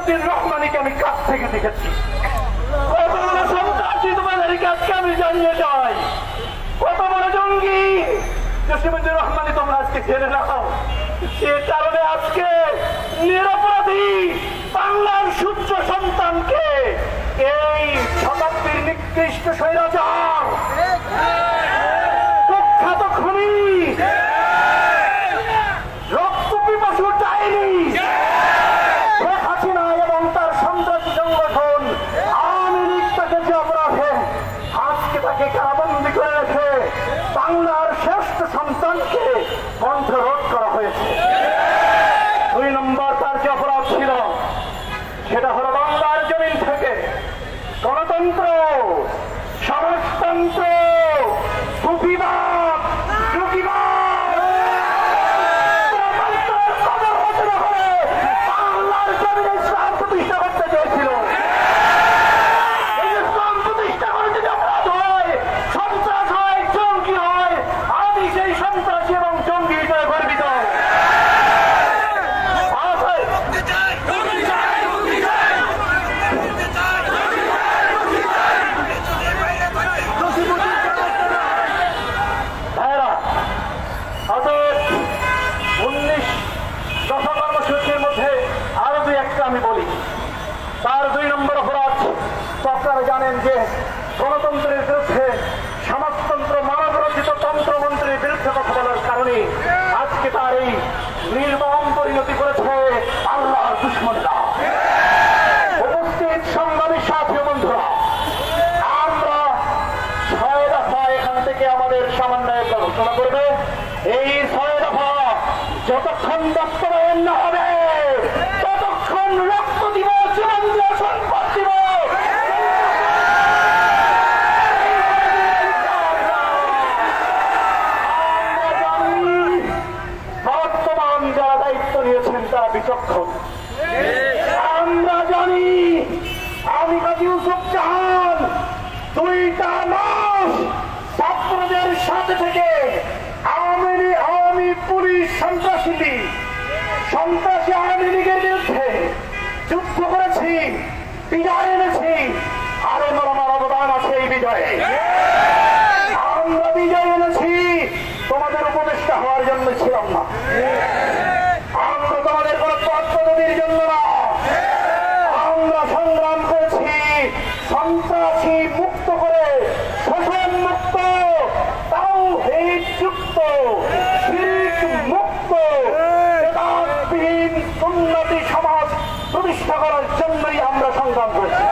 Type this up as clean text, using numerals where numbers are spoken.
জিয়াউদ্দিন রহমানিকে আমি কাছ থেকে দেখেছি। কত বড় সন্ত্রাসী তোমাদের কাছে আমি জানিয়ে যাই, কত বড় জঙ্গি জসিমুদ্দিন রহমানি তোমরা আজকে জেনে নাও। সে কারণে আজকে নিরপরাধী বাংলার সূর্য সন্তানকে এই শতাব্দীর নিকৃষ্ট স্বৈরাচার কুখ্যাত খুনি রক্ত পিপাসু ডাইনি শেখ হাসিনা এবং তার সন্ত্রাসী সংগঠন আওয়ামী লীগ তাকে যে অপরাধে আজকে তাকে কারাবন্দী করে রেখে বাংলার শ্রেষ্ঠ সন্তানকে কণ্ঠরোধ করা হয়েছে। 2 নম্বর তার যে অপরাধ ছিল সেটা হলো বাংলার জমিন থেকে গণতন্ত্র, সমাজতন্ত্র, সুফিবাদ, যুগিবাদ বাংলার জমিনে ইসলাম প্রতিষ্ঠা করতে চেয়েছিল। ইসলাম প্রতিষ্ঠা করে যদি অপরাধ হয়, সন্ত্রাস হয়, জঙ্গি হয়, আমি সেই সন্ত্রাসী এবং জঙ্গি হিসেবে গর্বিত। আমি বলি তার 2 নম্বর অপরাধ আপনারা জানেন যে গণতন্ত্রের বিরুদ্ধে, সমাজতন্ত্র, মানব রচিত তন্ত্রমন্ত্রের বিরুদ্ধে কথা বলার কারণে আজকে তার এই নির্মম পরিণতি করেছে আল্লাহর দুশমনরা। উপস্থিত সংগ্রামী সাথী বন্ধুরা, আমরা 6 দফা এখান থেকে আমাদের সমন্বয় ঘোষণা করবে। এই 6 দফা যতক্ষণ বাস্তবায়ন না হবে ততক্ষণ রক্ত দিব, জীবন দিব, সম্পদ দিব। বর্তমান যারা দায়িত্ব নিয়েছেন তারা বিচক্ষণ। আমরা জানি আমি কাজী ইউসুফ জাহান 2টা মাস ছাত্রদের সাথে থেকে আওয়ামী পুলিশ সন্ত্রাসী আওয়ামী লীগের বিরুদ্ধে যুদ্ধ করেছি, বিজয় এনেছি। আরে আমার অবদান আছে এই বিজয়ে। আমরা বিজয় এনেছি, তোমাদের উপদেষ্টা হওয়ার জন্য ছিলাম না। আমরা তোমাদের কোন পদ পদবীর জন্য না। আমরা সংগ্রাম করেছি সন্ত্রাসী মুক্ত করে, শোষণ মুক্ত, তাওহীদ যুক্ত, শিরক মুক্ত, বেদাতবিহীন সুন্নতি সমাজ প্রতিষ্ঠা করার জন্যই আমরা সংগ্রাম করেছি।